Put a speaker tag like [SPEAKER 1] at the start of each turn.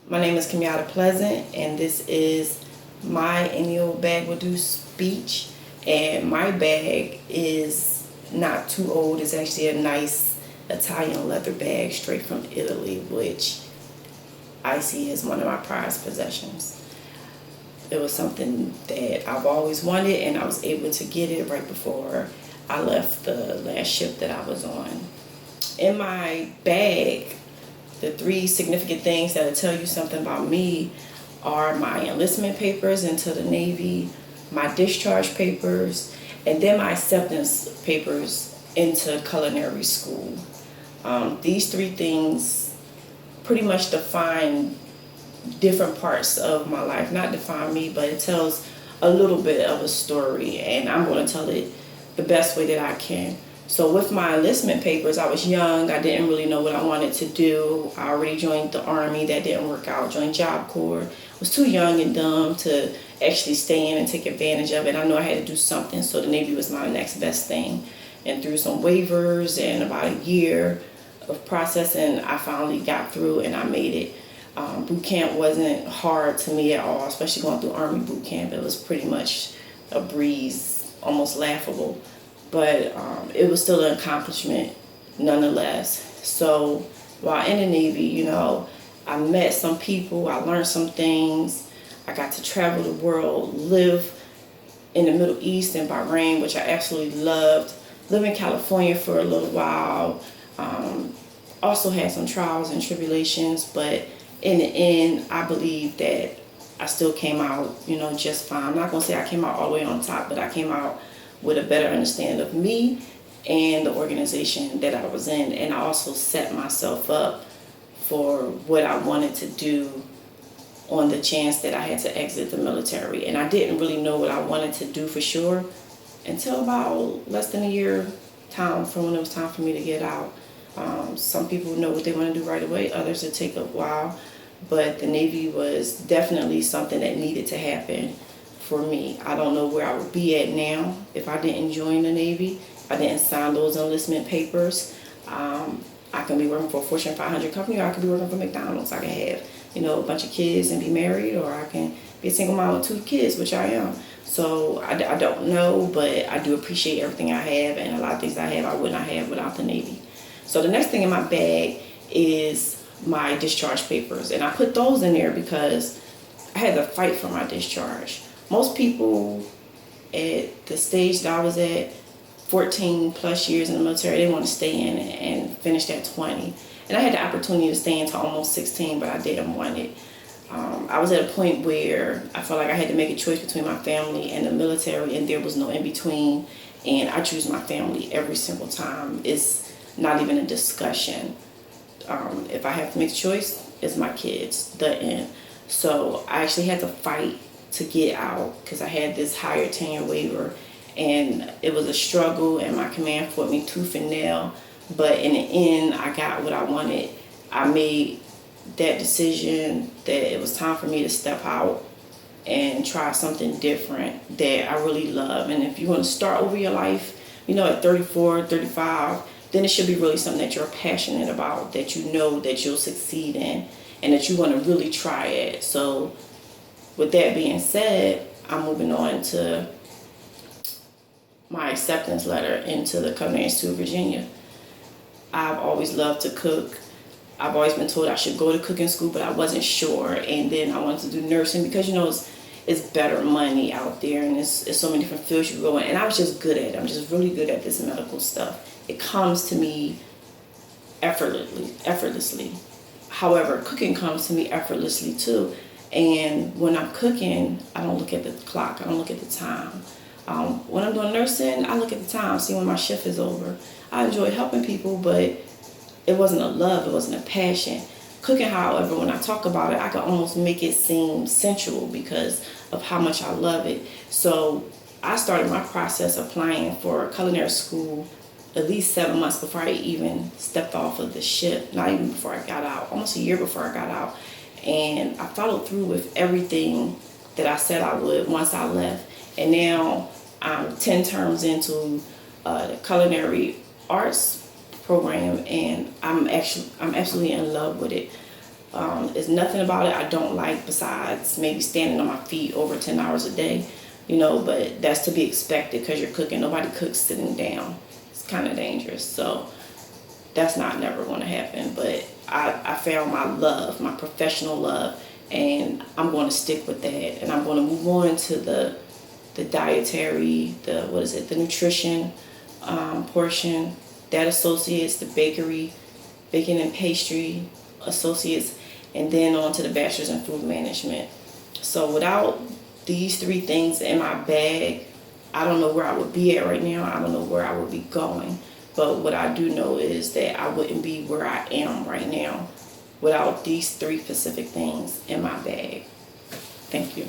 [SPEAKER 1] My name is Kenyatta Pleasant, and this is my annual Bag Will Do speech. And my bag is not too old. It's actually a nice Italian leather bag straight from Italy, which I see as one of my prized possessions. It was something that I've always wanted, and I was able to get it right before I left the last ship that I was on. In my bag, the three significant things that'll tell you something about me are my enlistment papers into the Navy, my discharge papers, and then my acceptance papers into culinary school. These three things pretty much define different parts of my life. Not define me, but it tells a little bit of a story, and I'm going to tell it the best way that I can. So with my enlistment papers, I was young. I didn't really know what I wanted to do. I already joined the Army. That didn't work out. Joined Job Corps. Was too young and dumb to actually stay in and take advantage of it. I knew I had to do something, so the Navy was my next best thing. And through some waivers and about a year of processing, I finally got through and I made it. Boot camp wasn't hard to me at all, especially going through Army boot camp. It was pretty much a breeze, almost laughable. But it was still an accomplishment nonetheless. So while in the Navy, I met some people, I learned some things. I got to travel the world, live in the Middle East and Bahrain, which I absolutely loved. Live in California for a little while. Also had some trials and tribulations, but in the end, I believe that I still came out, just fine. I'm not gonna say I came out all the way on top, but I came out with a better understanding of me and the organization that I was in. And I also set myself up for what I wanted to do on the chance that I had to exit the military. And I didn't really know what I wanted to do for sure until about less than a year time from when it was time for me to get out. Some people know what they want to do right away, others it take a while. But the Navy was definitely something that needed to happen for me. I don't know where I would be at now if I didn't join the Navy, if I didn't sign those enlistment papers. I can be working for a Fortune 500 company, or I could be working for McDonald's. I can have, a bunch of kids and be married, or I can be a single mom with 2 kids, which I am. So I don't know, but I do appreciate everything I have, and a lot of things I have I would not have without the Navy. So the next thing in my bag is my discharge papers, and I put those in there because I had to fight for my discharge. Most people at the stage that I was at, 14 plus years in the military, they want to stay in and finish at 20. And I had the opportunity to stay until almost 16, but I didn't want it. I was at a point where I felt like I had to make a choice between my family and the military, and there was no in between. And I choose my family every single time. It's not even a discussion. If I have to make a choice, it's my kids, the end. So I actually had to fight to get out because I had this higher tenure waiver, and it was a struggle, and my command fought me tooth and nail. But in the end, I got what I wanted. I made that decision that it was time for me to step out and try something different that I really love. And if you want to start over your life, at 34, 35, then it should be really something that you're passionate about, that you know that you'll succeed in, and that you want to really try it. So with that being said, I'm moving on to my acceptance letter into the Culinary Institute of Virginia. I've always loved to cook. I've always been told I should go to cooking school, but I wasn't sure. And then I wanted to do nursing because, it's better money out there, and it's so many different fields you go in. And I was just good at it. I'm just really good at this medical stuff. It comes to me effortlessly. However, cooking comes to me effortlessly too. And when I'm cooking, I don't look at the clock. I don't look at the time. When I'm doing nursing, I look at the time, see when my shift is over. I enjoy helping people, but it wasn't a love. It wasn't a passion. Cooking, however, when I talk about it, I can almost make it seem sensual because of how much I love it. So I started my process applying for culinary school at least 7 months before I even stepped off of the ship. Not even before I got out, almost a year before I got out. And I followed through with everything that I said I would once I left. And now I'm 10 terms into the culinary arts program, and I'm absolutely in love with it. There's nothing about it I don't like besides maybe standing on my feet over 10 hours a day, you know, but that's to be expected because you're cooking. Nobody cooks sitting down. It's kind of dangerous. So that's not never going to happen. But I found my love, my professional love, and I'm going to stick with that. And I'm going to move on to the dietary, the nutrition portion, that associates, the bakery, baking and pastry associates, and then on to the bachelor's in food management. So without these 3 things in my bag, I don't know where I would be at right now. I don't know where I would be going. But what I do know is that I wouldn't be where I am right now without these 3 specific things in my bag. Thank you.